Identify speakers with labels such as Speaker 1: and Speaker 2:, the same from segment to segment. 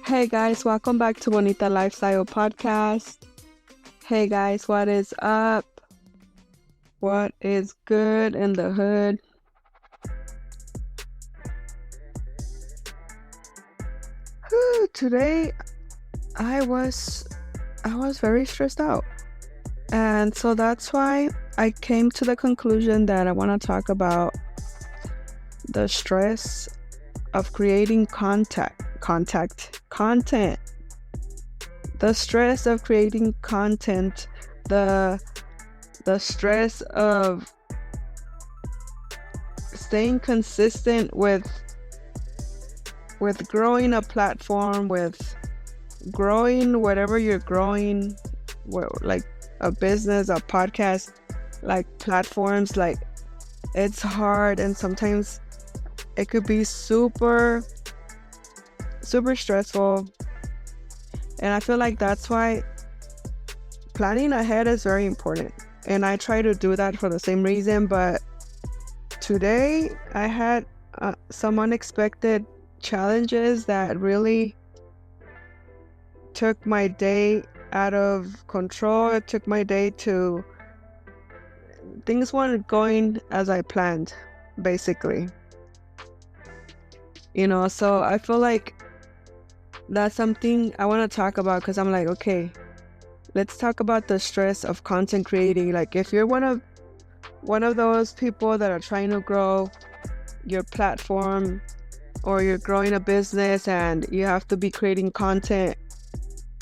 Speaker 1: Hey guys, welcome back to Bonita Lifestyle Podcast. Hey guys, what is up? What is good in the hood? Today I was very stressed out. And so that's why I came to the conclusion that I want to talk about the stress of creating content. The stress of creating content, the stress of staying consistent with growing a platform, with growing whatever you're growing, like a business, a podcast, like platforms, like it's hard, and sometimes it could be super stressful. And I feel like that's why planning ahead is very important, and I try to do that for the same reason. But today I had some unexpected challenges that really took my day out of control. It took my day to things weren't going as I planned, basically. So I feel like that's something I want to talk about, because I'm like, okay, let's talk about the stress of content creating. Like, if you're one of those people that are trying to grow your platform, or you're growing a business and you have to be creating content,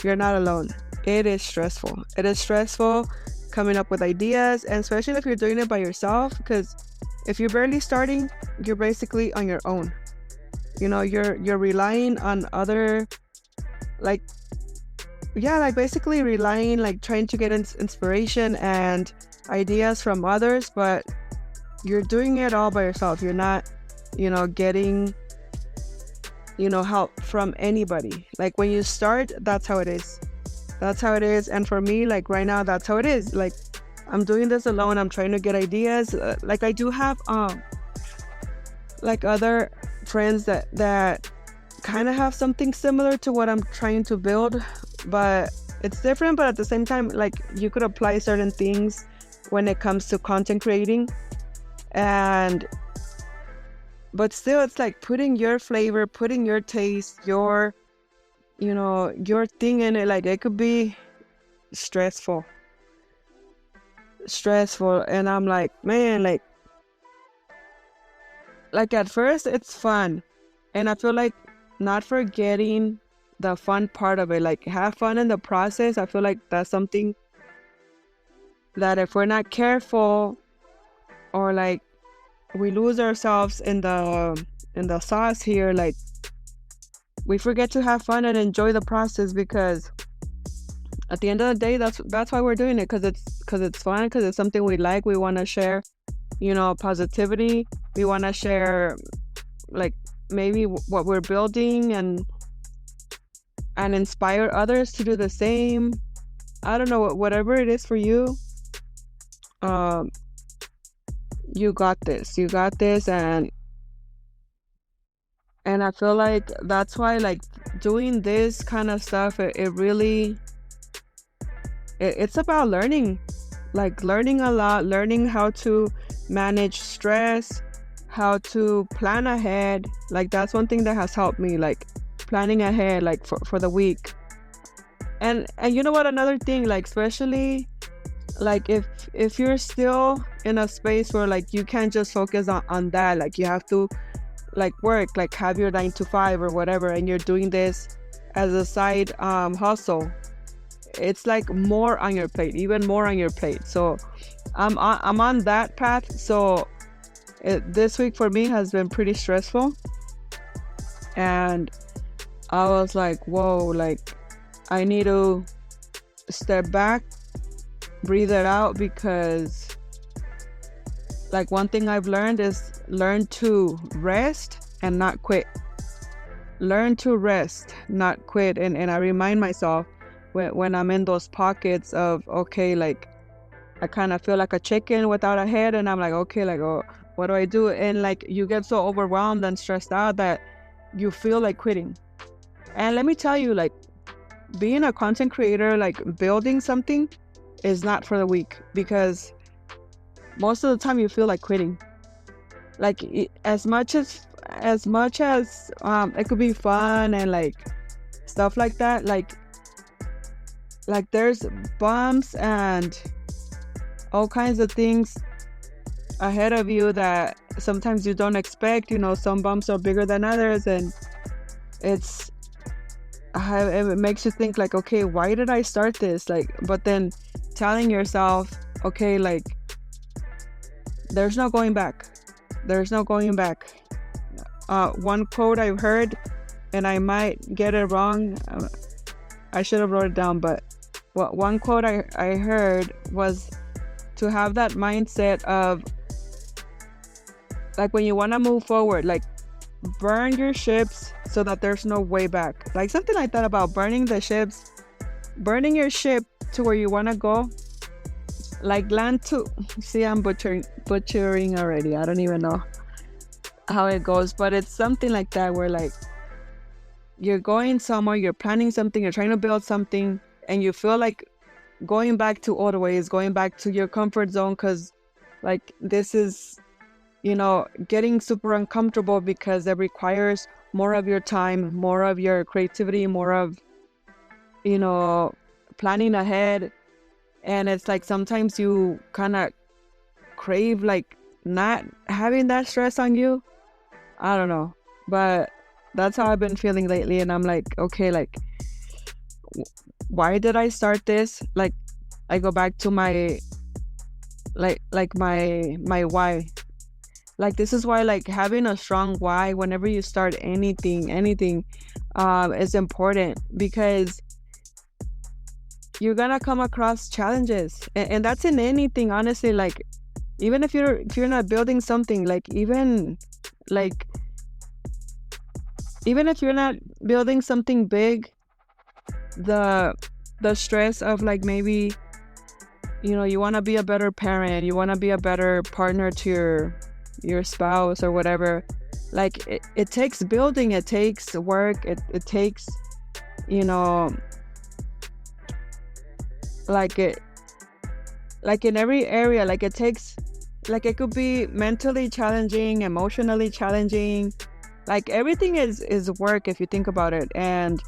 Speaker 1: you're not alone. It is stressful. It is stressful coming up with ideas, and especially if you're doing it by yourself, because if you're barely starting, you're basically on your own. You're relying on other, basically relying, like trying to get inspiration and ideas from others, but you're doing it all by yourself. You're not, getting, help from anybody. Like, when you start, that's how it is. And for me, like right now, that's how it is. Like, I'm doing this alone. I'm trying to get ideas. Like, I do have, like other friends that kind of have something similar to what I'm trying to build, but it's different. But at the same time, like, you could apply certain things when it comes to content creating, but still, it's like putting your flavor, putting your taste, your thing in it. Like, it could be stressful, and I'm like, man, like at first it's fun, and I feel like not forgetting the fun part of it, like have fun in the process. I feel like that's something that if we're not careful, or like we lose ourselves in the sauce here, like we forget to have fun and enjoy the process, because at the end of the day, that's why we're doing it, because it's fun, because it's something we like. We want to share positivity. We want to share, like, maybe what we're building, and inspire others to do the same. I don't know, whatever it is for you, you got this, and I feel like that's why, like, doing this kind of stuff, it really, it's about learning a lot, learning how to manage stress, how to plan ahead. Like, that's one thing that has helped me, like planning ahead, like for the week. And you know what, another thing, like, especially like if you're still in a space where, like, you can't just focus on that, like you have to, like, work, like have your 9 to 5 or whatever, and you're doing this as a side hustle, it's like more on your plate, even more on your plate. So I'm on that path. So this week for me has been pretty stressful, and I was like, whoa, like I need to step back, breathe it out, because like one thing I've learned is learn to rest and not quit. Learn to rest, not quit. And I remind myself when I'm in those pockets of, okay, like I kind of feel like a chicken without a head, and I'm like, okay, like, oh, what do I do? And like you get so overwhelmed and stressed out that you feel like quitting. And let me tell you, like, being a content creator, like building something, is not for the weak, because most of the time you feel like quitting. Like, as much as it could be fun and like stuff like that, like there's bumps and all kinds of things ahead of you that sometimes you don't expect. Some bumps are bigger than others, and it's it makes you think like, okay, why did I start this? Like, but then telling yourself, okay, like, there's no going back. There's no going back. One quote I've heard, and I might get it wrong. I should have wrote it down, but one quote I heard was to have that mindset of, like, when you want to move forward, like, burn your ships so that there's no way back. Like, something like that, about burning your ship to where you want to go. Like, land to, see, I'm butchering already. I don't even know how it goes, but it's something like that, where like you're going somewhere, you're planning something, you're trying to build something, and you feel like going back to old ways, going back to your comfort zone, because like this is, getting super uncomfortable, because it requires more of your time, more of your creativity, more of, planning ahead. And it's like sometimes you kind of crave like not having that stress on you. I don't know, but that's how I've been feeling lately. And I'm like, okay, like, why did I start this? Like, I go back to my my why. Like, this is why, like, having a strong why whenever you start anything is important, because you're gonna come across challenges, and that's in anything, honestly. Like, even if you're not building something, like, even if you're not building something big, the stress of, like, maybe you want to be a better parent, you want to be a better partner to your spouse or whatever. Like, it takes building, it takes work, it takes like in every area, like it takes, like, it could be mentally challenging, emotionally challenging, like everything is work, if you think about it. And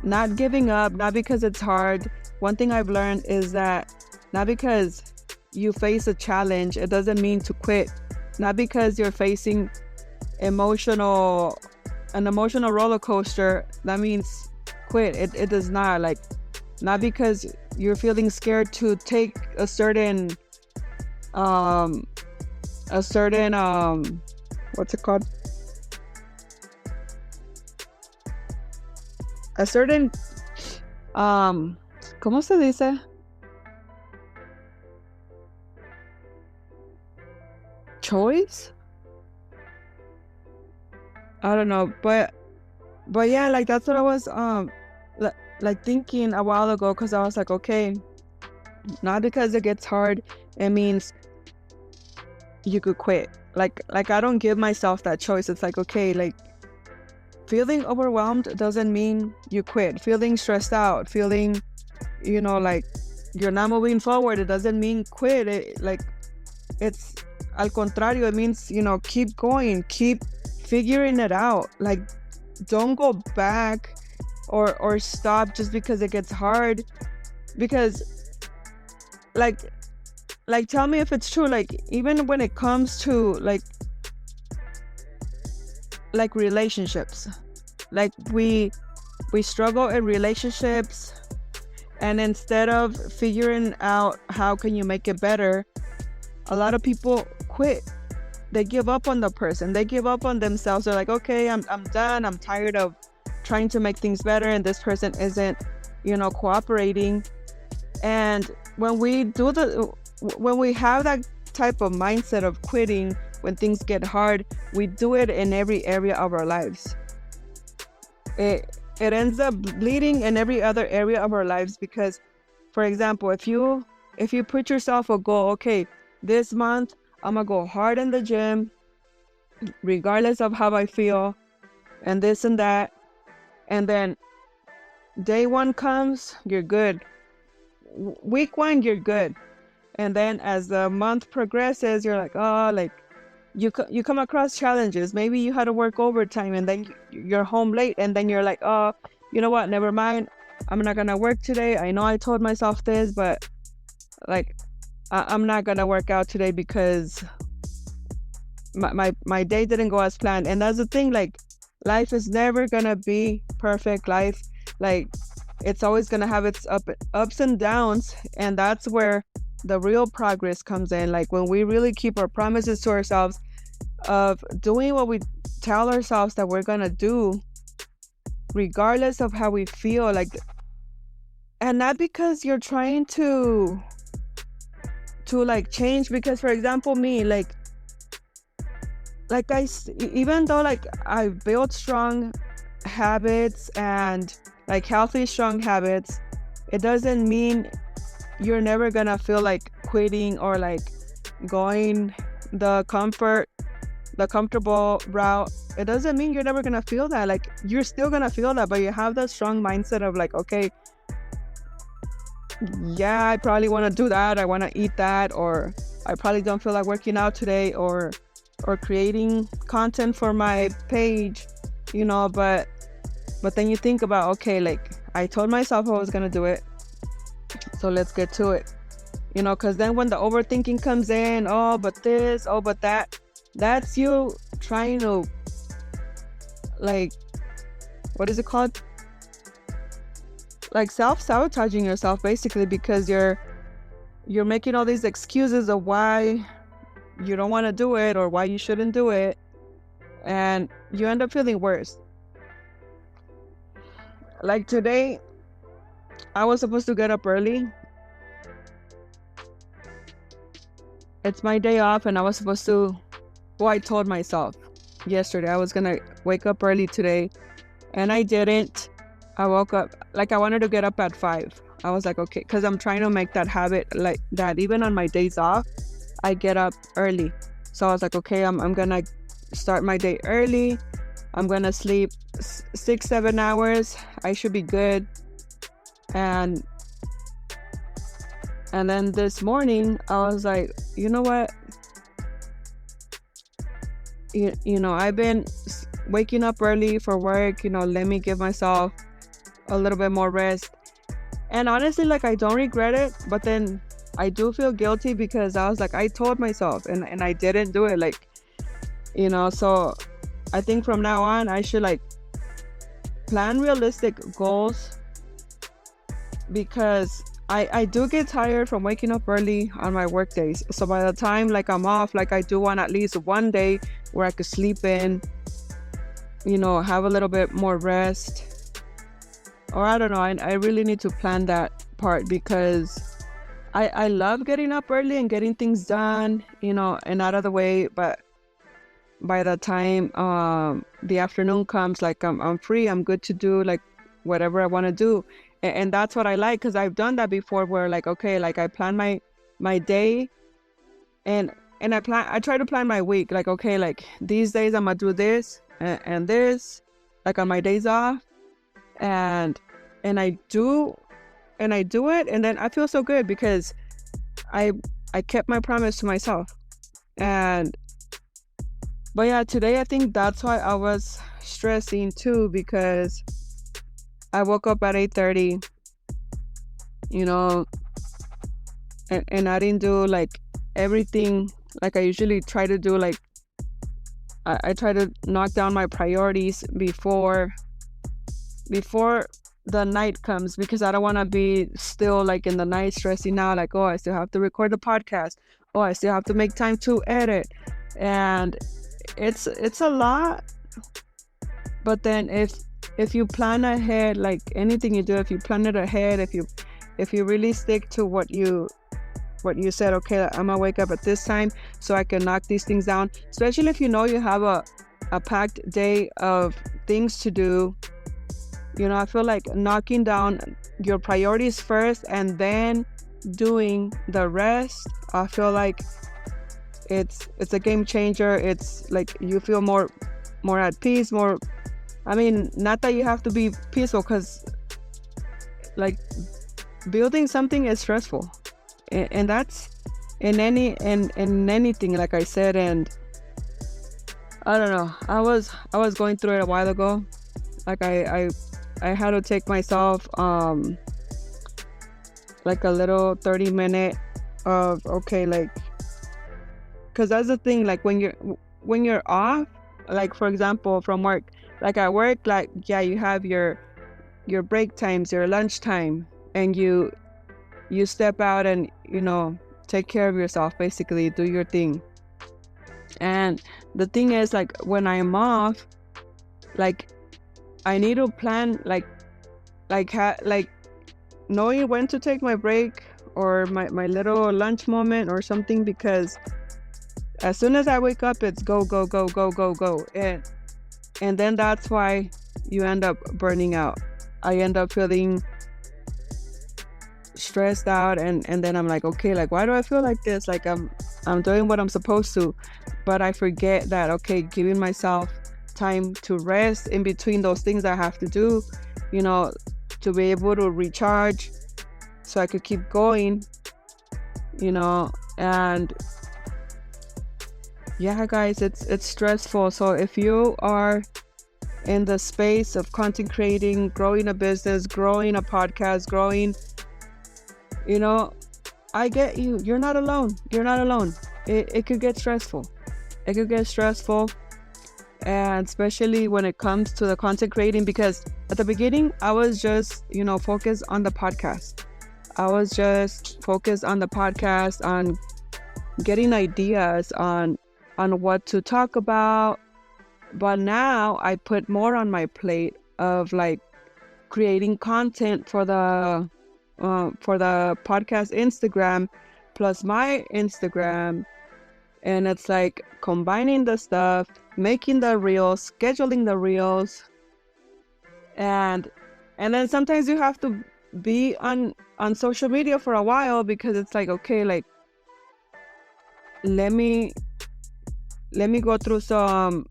Speaker 1: not giving up, not because it's hard. One thing I've learned is that not because you face a challenge, it doesn't mean to quit. Not because you're facing an emotional roller coaster, that means quit. It does not. Like, not because you're feeling scared to take a certain what's it called? A certain ¿cómo se dice? Choice? I don't know, but yeah, like, that's what I was like thinking a while ago, because I was like, okay, not because it gets hard, it means you could quit. Like I don't give myself that choice. It's like, okay, like, feeling overwhelmed doesn't mean you quit. Feeling stressed out, feeling, like you're not moving forward, it doesn't mean quit. It's al contrario, it means, keep going, keep figuring it out. Like, don't go back or stop just because it gets hard. Because like tell me if it's true, like, even when it comes to like relationships, like we struggle in relationships, and instead of figuring out how can you make it better, a lot of people quit. They give up on the person, they give up on themselves. They're like, okay, I'm done, I'm tired of trying to make things better, and this person isn't cooperating. And when we have that type of mindset of quitting when things get hard, we do it in every area of our lives. It ends up bleeding in every other area of our lives, because, for example, if you put yourself a goal, okay, this month I'm gonna go hard in the gym regardless of how I feel, and this and that, And then day one comes, you're good. Week one, you're good. And then as the month progresses, you're like, oh, like you come across challenges. Maybe you had to work overtime and then you're home late. And then you're like, oh, you know what? Never mind. I'm not going to work today. I know I told myself this, but like, I'm not going to work out today because my day didn't go as planned. And that's the thing, like, life is never going to be perfect. Life, like, it's always going to have its ups and downs. And that's where the real progress comes in. Like when we really keep our promises to ourselves of doing what we tell ourselves that we're going to do, regardless of how we feel, like, and not because you're trying to like change. Because for example, me, like even though like I've built strong habits and like healthy, strong habits, it doesn't mean you're never gonna feel like quitting or like going the comfortable route. It doesn't mean you're never gonna feel that. Like you're still gonna feel that, but you have that strong mindset of like, okay, yeah, I probably want to do that. I want to eat that, or I probably don't feel like working out today, or creating content for my page, you know, but then you think about, okay, like I told myself I was gonna do it, so let's get to it, you know, because then when the overthinking comes in, oh, but this, oh, but that, that's you trying to, like, what is it called? Like self-sabotaging yourself, basically, because you're making all these excuses of why you don't want to do it or why you shouldn't do it, and you end up feeling worse. Like today, I was supposed to get up early. It's my day off, and I was supposed to, well, I told myself yesterday I was gonna wake up early today, and I didn't. I woke up, like I wanted to get up at 5. I was like, okay, because I'm trying to make that habit, like that even on my days off, I get up early. So I was like, okay, I'm gonna start my day early. I'm gonna sleep 6-7 hours. I should be good. And then this morning I was like, you know what? You know, I've been waking up early for work, you know, let me give myself a little bit more rest. And honestly, like I don't regret it, but then I do feel guilty because I was like, I told myself and I didn't do it, like, you know. So I think from now on I should like plan realistic goals, because I do get tired from waking up early on my work days. So by the time like I'm off, like I do want at least one day where I could sleep in, you know, have a little bit more rest. Or I don't know, I really need to plan that part, because I love getting up early and getting things done, you know, and out of the way. But by the time the afternoon comes, like I'm free, I'm good to do like whatever I want to do. And that's what I like, because I've done that before, where like, okay, like I plan my day, and I try to plan my week, like, okay, like these days I'm gonna do this and this, like on my days off. And I do it, and then I feel so good because I kept my promise to myself. But yeah, today I think that's why I was stressing too, because I woke up at 8:30, you know, and I didn't do like everything like I usually try to do. Like I try to knock down my priorities before the night comes, because I don't want to be still like in the night stressing out, like, oh, I still have to record the podcast, oh, I still have to make time to edit. And it's a lot. But then if you plan ahead, like anything you do, if you plan it ahead, if you really stick to what you said, okay, I'm gonna wake up at this time so I can knock these things down, especially if you know you have a packed day of things to do. You know, I feel like knocking down your priorities first and then doing the rest, I feel like it's a game changer. It's like you feel more at peace, more, I mean, not that you have to be peaceful, because like building something is stressful, and that's in anything, like I said. And I don't know, I was going through it a while ago. Like I had to take myself like a little 30-minute of, okay, like, because that's the thing, like when you're off, like for example from work, like at work, like yeah, you have your break times, your lunch time, and you step out and take care of yourself, basically do your thing. And the thing is, like when I'm off, like I need to plan, like knowing when to take my break or my little lunch moment or something, because as soon as I wake up, it's go go go go go go, and then that's why you end up burning out. I end up feeling stressed out, and then I'm like, okay, like why do I feel like this? Like I'm doing what I'm supposed to, but I forget that, okay, giving myself time to rest in between those things I have to do, to be able to recharge so I could keep going, and yeah, guys, it's stressful. So if you are in the space of content creating, growing a business, growing a podcast, growing, I get you. You're not alone. You're not alone. It could get stressful. It could get stressful. And especially when it comes to the content creating, because at the beginning, I was just, focused on the podcast. I was just focused on the podcast, on getting ideas on what to talk about. But now I put more on my plate of like creating content for the podcast Instagram plus my Instagram. And it's like combining the stuff, making the reels, scheduling the reels. And then sometimes you have to be on social media for a while, because it's like, okay, like let me go through some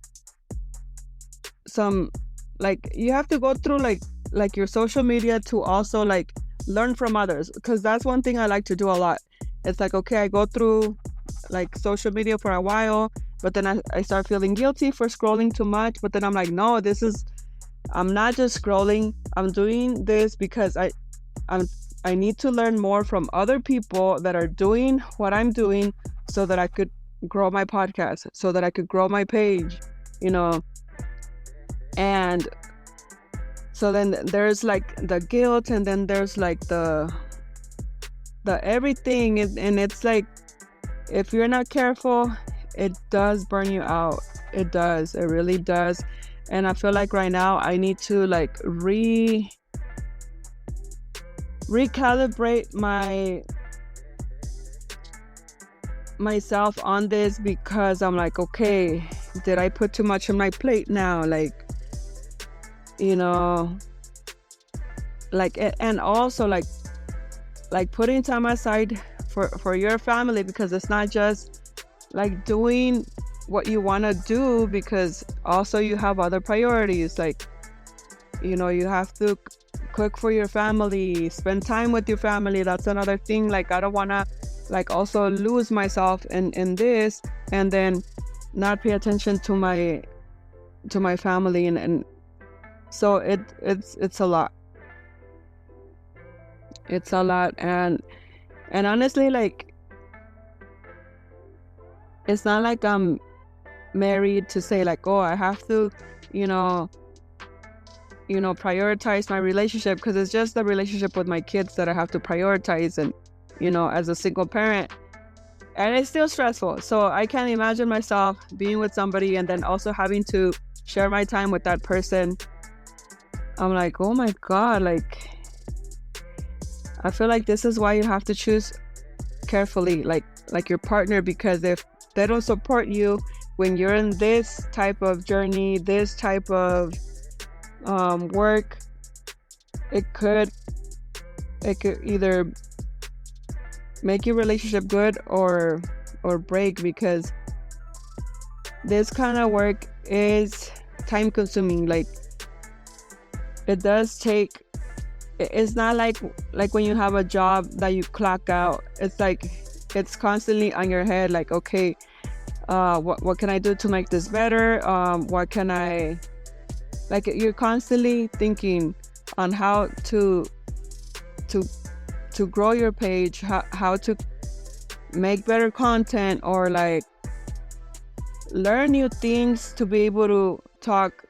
Speaker 1: like, you have to go through like your social media to also like learn from others, because that's one thing I like to do a lot. It's like, okay, I go through like social media for a while, but then I start feeling guilty for scrolling too much. But then I'm like, no, I'm not just scrolling. I'm doing this because I need to learn more from other people that are doing what I'm doing, so that I could grow my podcast, so that I could grow my page, and so then there's like the guilt, and then there's like the everything, and it's like, if you're not careful, it does burn you out. It does. It really does. And I feel like right now I need to like recalibrate myself on this, because I'm like, okay, did I put too much on my plate now? Like, like, and also like putting time aside for your family, because it's not just like doing what you want to do, because also you have other priorities. Like, you have to cook for your family, spend time with your family. That's another thing. Like, I don't want to like also lose myself in this, and then not pay attention to my family, and so it's a lot. It's a lot. And honestly, like, it's not like I'm married to say like, oh, I have to prioritize my relationship, because it's just the relationship with my kids that I have to prioritize. And as a single parent, and it's still stressful. So I can't imagine myself being with somebody and then also having to share my time with that person. I'm like, oh my God, like, I feel like this is why you have to choose carefully, like your partner, because if they don't support you when you're in this type of journey, this type of work, it could either make your relationship good or break, because this kind of work is time consuming. Like, it does take, it's not like when you have a job that you clock out. It's like it's constantly on your head, like, okay, what can I do to make this better? What can I, like, you're constantly thinking on how to grow your page, how to make better content, or like learn new things to be able to talk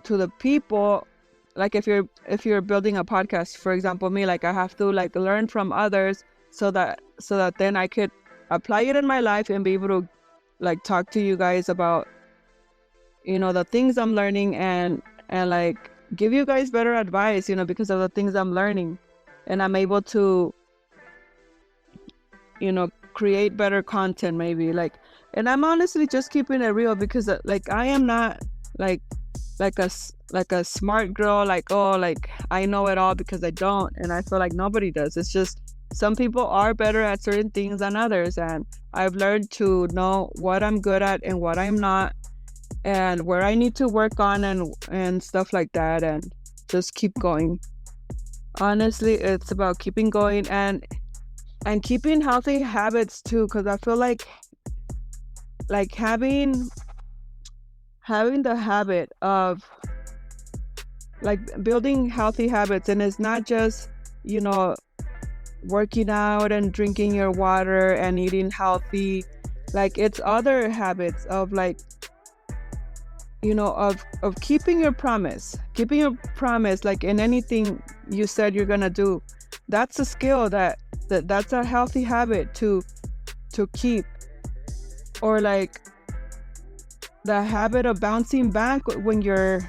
Speaker 1: to the people. Like if you're building a podcast, for example, me, like I have to like learn from others so that then I could apply it in my life and be able to like talk to you guys about, the things I'm learning, and like give you guys better advice, because of the things I'm learning, and I'm able to, create better content maybe, like, and I'm honestly just keeping it real, because like I am not like a smart girl, like, oh, like I know it all, because I don't, and I feel like nobody does. It's just some people are better at certain things than others, and I've learned to know what I'm good at and what I'm not, and where I need to work on, and stuff like that, and just keep going. Honestly, it's about keeping going and keeping healthy habits too, because I feel like having the habit of like building healthy habits, and it's not just working out and drinking your water and eating healthy, like it's other habits of like of keeping your promise, like in anything you said you're gonna do. That's a skill that's a healthy habit to keep. Or like the habit of bouncing back when you're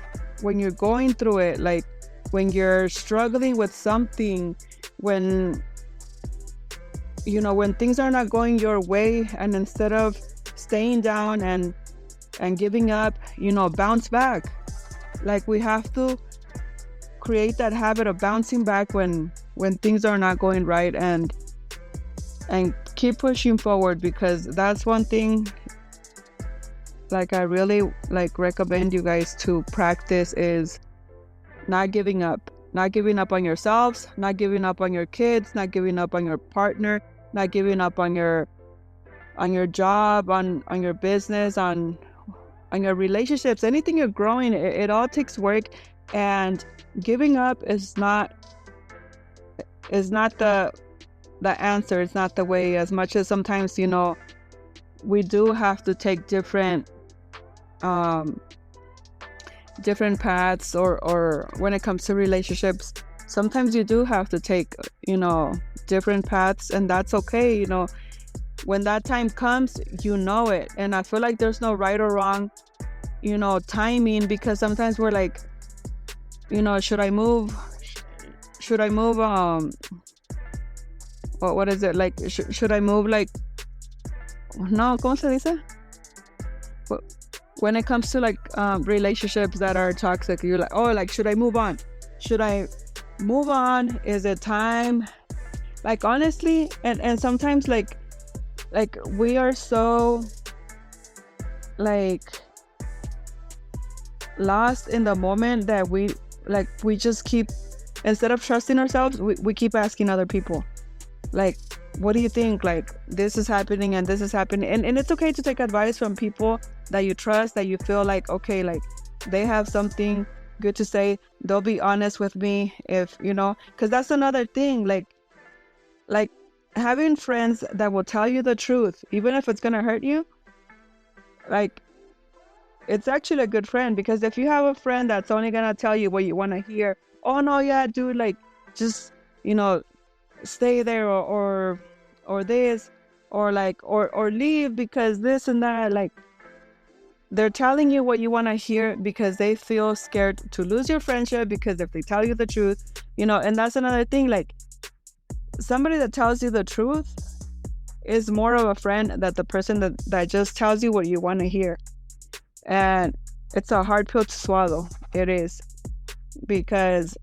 Speaker 1: going through it, like when you're struggling with something, when when things are not going your way, and instead of staying down and giving up, bounce back. Like we have to create that habit of bouncing back when things are not going right, and keep pushing forward, because that's one thing like I really like recommend you guys to practice, is not giving up on yourselves, not giving up on your kids, not giving up on your partner, not giving up on your job, on your business, on your relationships, anything you're growing. It all takes work, and giving up is not the answer. It's not the way, as much as sometimes we do have to take different paths, or when it comes to relationships, sometimes you do have to take different paths, and that's okay. When that time comes, it. And I feel like there's no right or wrong timing, because sometimes we're like, should I move what is it, like should I move, like, no, ¿cómo se dice? When it comes to like relationships that are toxic, you're like, oh, like, should I move on? Is it time? Like, honestly, and sometimes like we are so like lost in the moment that we just keep, instead of trusting ourselves, we keep asking other people, like, what do you think? Like, this is happening and this is happening. And it's okay to take advice from people that you trust, that you feel like, okay, like they have something good to say. They'll be honest with me, if, because that's another thing, like having friends that will tell you the truth, even if it's going to hurt you. Like, it's actually a good friend, because if you have a friend that's only going to tell you what you want to hear, oh no, yeah, dude, like, just, stay there, or this, or like, or leave because this and that, like, they're telling you what you want to hear because they feel scared to lose your friendship, because if they tell you the truth, and that's another thing, like, somebody that tells you the truth is more of a friend than the person that just tells you what you want to hear. And it's a hard pill to swallow. It is, because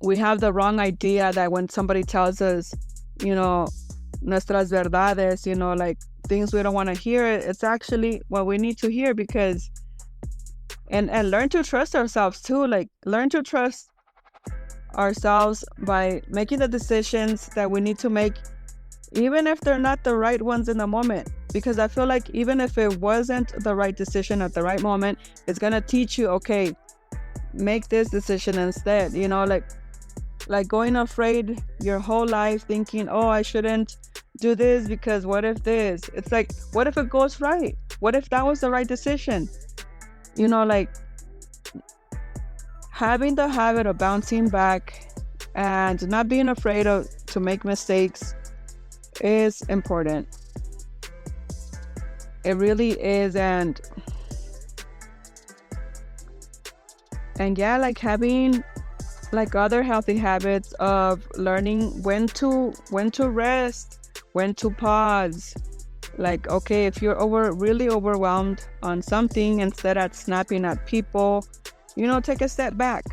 Speaker 1: we have the wrong idea that when somebody tells us, nuestras verdades, like things we don't want to hear, it's actually what we need to hear, because and learn to trust ourselves too. Like learn to trust ourselves by making the decisions that we need to make, even if they're not the right ones in the moment. Because I feel like even if it wasn't the right decision at the right moment, it's gonna teach you, okay, make this decision instead. Like going afraid your whole life thinking, oh, I shouldn't do this because what if this? It's like, what if it goes right? What if that was the right decision? Like having the habit of bouncing back and not being afraid to make mistakes is important. It really is. And yeah, like having like other healthy habits of learning when to rest, when to pause. Like, okay, if you're really overwhelmed on something, instead of snapping at people, take a step back.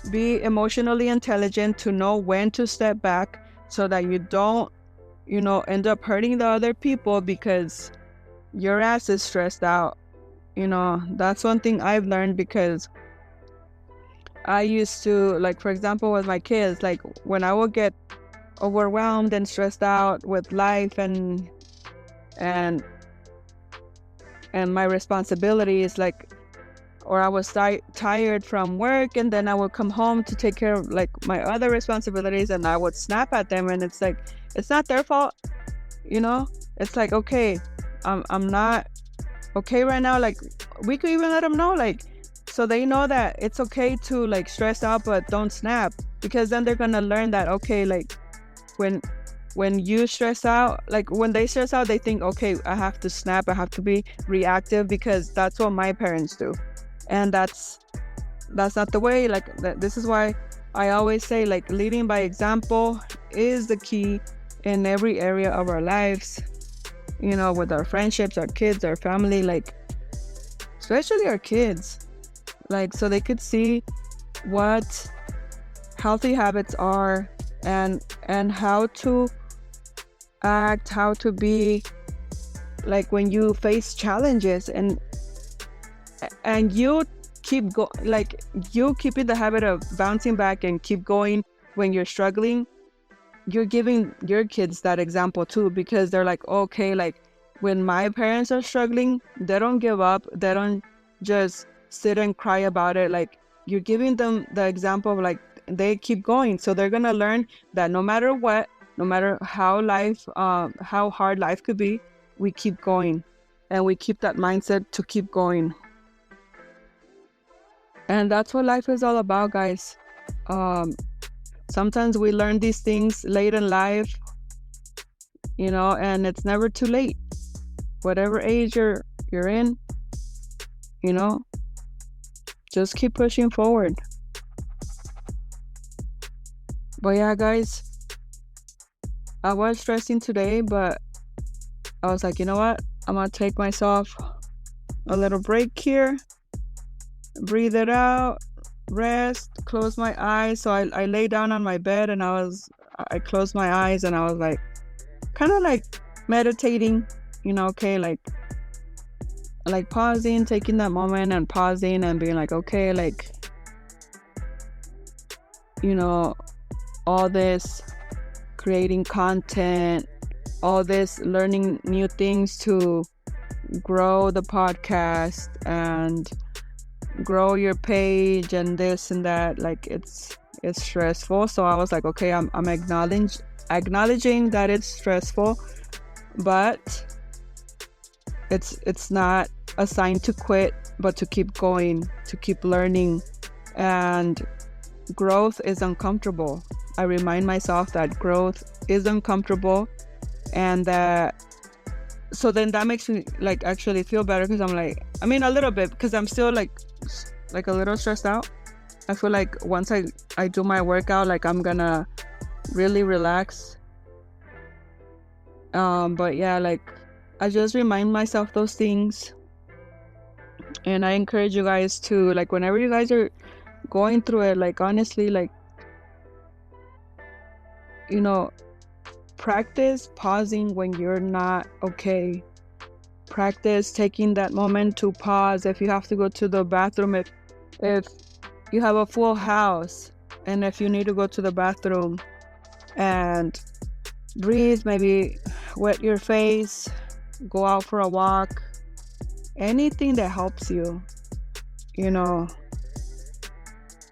Speaker 1: Be emotionally intelligent to know when to step back so that you don't, end up hurting the other people because your ass is stressed out. That's one thing I've learned, because I used to, like, for example, with my kids, like when I would get overwhelmed and stressed out with life and my responsibilities, like, or I was tired from work, and then I would come home to take care of like my other responsibilities, and I would snap at them, and it's like, it's not their fault. It's like, okay, I'm not okay right now. Like, we could even let them know, like, so they know that it's okay to like stress out, but don't snap, because then they're gonna learn that, okay, like when you stress out, like when they stress out, they think, okay, I have to snap, I have to be reactive, because that's what my parents do. And that's not the way. Like, this is why I always say, like, leading by example is the key in every area of our lives, with our friendships, our kids, our family, like especially our kids, like, so they could see what healthy habits are, and how to act, how to be, like when you face challenges, and you you keeping the habit of bouncing back and keep going when you're struggling. You're giving your kids that example too, because they're like, okay, like when my parents are struggling, they don't give up, they don't just sit and cry about it. Like, you're giving them the example of, like, they keep going, so they're gonna learn that no matter what, no matter how hard life could be, we keep going, and we keep that mindset to keep going. And that's what life is all about, guys. Sometimes we learn these things late in life, and it's never too late. Whatever age you're in, just keep pushing forward. But yeah, guys, I was stressing today, but I was like, you know what? I'm gonna take myself a little break here, breathe it out, rest, close my eyes. So I lay down on my bed, and I closed my eyes, and I was like, kind of like meditating, okay, like pausing, taking that moment and pausing and being like, okay, like, all this creating content, all this learning new things to grow the podcast and grow your page and this and that, like it's stressful. So I was like, okay, I'm acknowledging that it's stressful, but it's not a sign to quit, but to keep going, to keep learning. And growth is uncomfortable. I remind myself that growth is uncomfortable, and so then that makes me like actually feel better, because I'm like, I mean, a little bit, because I'm still like a little stressed out. I feel like once I do my workout, like I'm gonna really relax. But yeah, like I just remind myself those things, and I encourage you guys to, like, whenever you guys are going through it, like honestly, like, practice pausing when you're not okay. practice taking that moment to pause. If you have to go to the bathroom, if you have a full house, and if you need to go to the bathroom, and breathe, maybe wet your face, go out for a walk, anything that helps you, you know.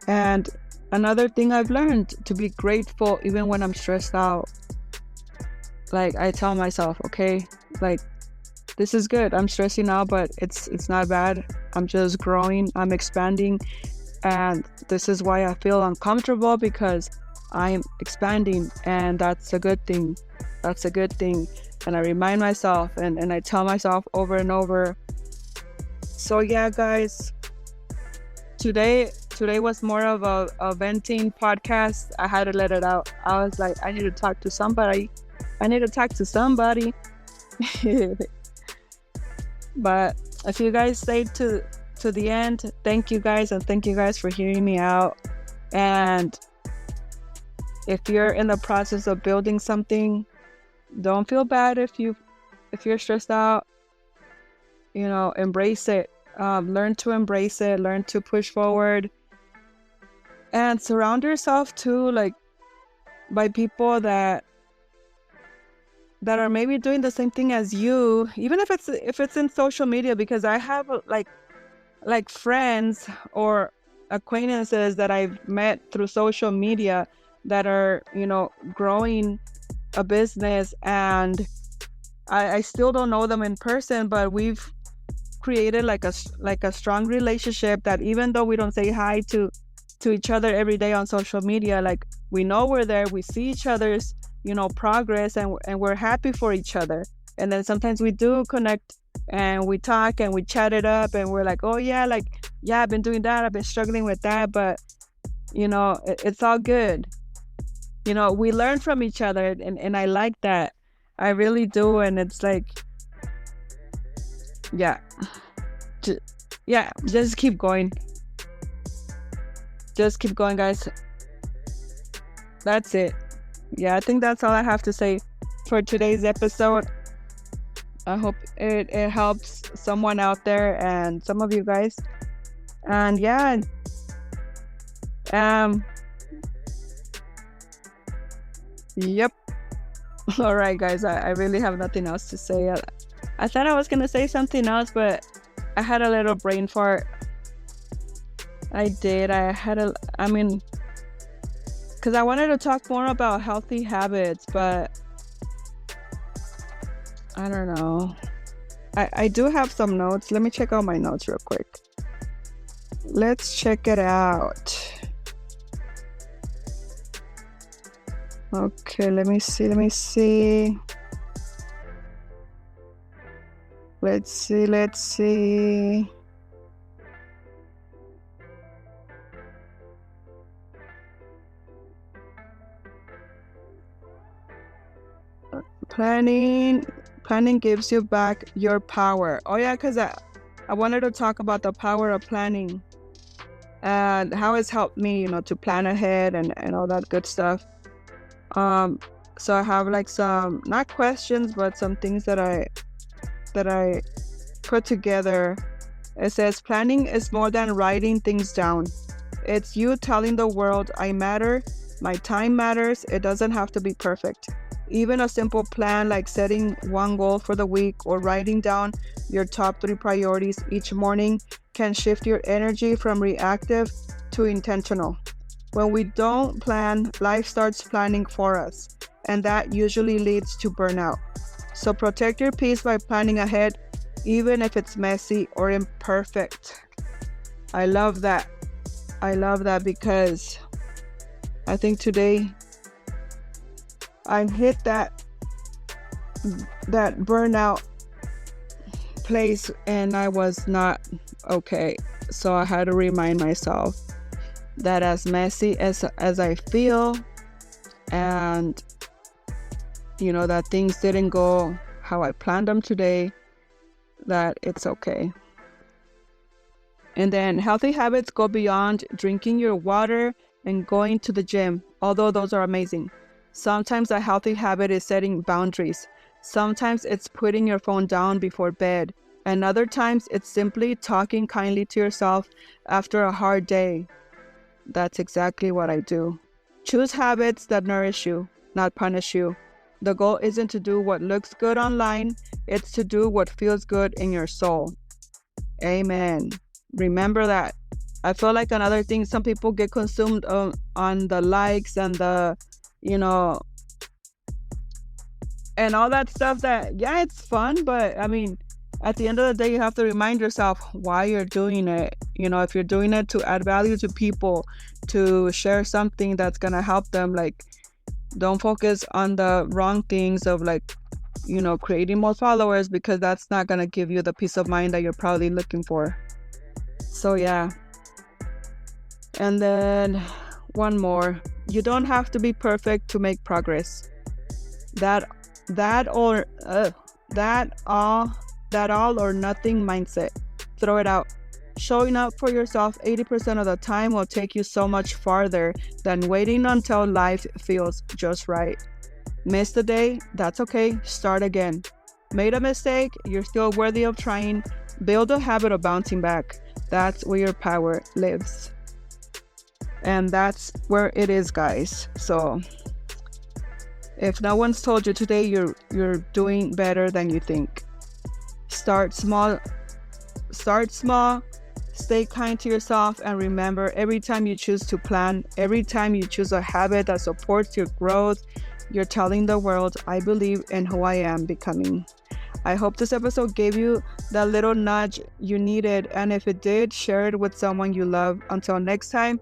Speaker 1: And another thing I've learned, to be grateful even when I'm stressed out. Like, I tell myself, okay, like, this is good. I'm stressing out, but it's not bad. I'm just growing. I'm expanding. And this is why I feel uncomfortable, because I'm expanding. And that's a good thing. That's a good thing. And I remind myself and I tell myself over and over. So yeah, guys, today was more of a venting podcast. I had to let it out. I was like, I need to talk to somebody. But if you guys stayed to the end, thank you guys, and thank you guys for hearing me out. And if you're in the process of building something, don't feel bad if you're stressed out. You know, embrace it. Learn to embrace it. Learn to push forward, and surround yourself too, like, by people that are maybe doing the same thing as you, even if it's in social media, because I have like friends or acquaintances that I've met through social media that are, you know, growing a business, and I still don't know them in person, but we've created like a strong relationship, that even though we don't say hi to each other every day on social media, like, we know we're there, we see each other's, you know, progress, and we're happy for each other. And then sometimes we do connect and we talk and we chat it up, and we're like, oh yeah, like, yeah, I've been doing that, I've been struggling with that, but, you know, it's all good. You know, we learn from each other, and I like that. I really do. And it's like, yeah, just keep going. Just keep going, guys. That's it. Yeah, I think that's all I have to say for today's episode. I hope it helps someone out there, and some of you guys. And yeah, yep. All right, guys, I really have nothing else to say. I thought I was gonna say something else, but I had a little brain fart. I did. Because I wanted to talk more about healthy habits, but I don't know. I do have some notes. Let me check out my notes real quick. Let's check it out. Okay, let me see. Let's see. Planning gives you back your power. Oh yeah, because I wanted to talk about the power of planning and how it's helped me, you know, to plan ahead and all that good stuff. So I have like some, not questions, but some things that I put together. It says, planning is more than writing things down. It's you telling the world, I matter, my time matters. It doesn't have to be perfect. Even a simple plan like setting one goal for the week or writing down your top 3 priorities each morning can shift your energy from reactive to intentional. When we don't plan, life starts planning for us, and that usually leads to burnout. So protect your peace by planning ahead, even if it's messy or imperfect. I love that. Because I think today I hit that burnout place, and I was not okay. So I had to remind myself that as messy as I feel, and you know, that things didn't go how I planned them today, that it's okay. And then healthy habits go beyond drinking your water and going to the gym, although those are amazing. Sometimes a healthy habit is setting boundaries, Sometimes it's putting your phone down before bed, and other times it's simply talking kindly to yourself after a hard day. That's exactly what I do. Choose habits that nourish you, not punish you. The goal isn't to do what looks good online, it's to do what feels good in your soul. Amen. Remember that. I feel like another thing, some people get consumed on the likes and the, you know, and all that stuff that, yeah, it's fun, but I mean, at the end of the day, you have to remind yourself why you're doing it. If you're doing it to add value to people, to share something that's going to help them, like, don't focus on the wrong things of like, creating more followers, because that's not going to give you the peace of mind that you're probably looking for. So yeah. And then one more, you don't have to be perfect to make progress. That all or nothing mindset. Throw it out. Showing up for yourself 80% of the time will take you so much farther than waiting until life feels just right. Missed a day? That's okay. Start again. Made a mistake? You're still worthy of trying. Build a habit of bouncing back. That's where your power lives. And that's where it is, guys. So if no one's told you today you're doing better than you think, start small. Stay kind to yourself, and remember, every time you choose to plan, every time you choose a habit that supports your growth, you're telling the world, I believe in who I am becoming. I hope this episode gave you that little nudge you needed, and if it did, share it with someone you love. Until next time,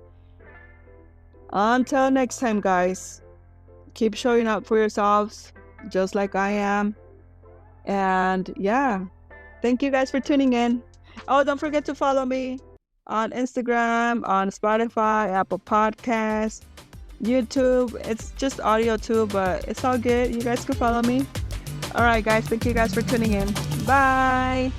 Speaker 1: guys, keep showing up for yourselves, just like I am. And yeah, thank you guys for tuning in. Oh, don't forget to follow me on Instagram, on Spotify, Apple Podcasts, YouTube. It's just audio too, but it's all good. You guys can follow me. All right, guys. Thank you guys for tuning in. Bye.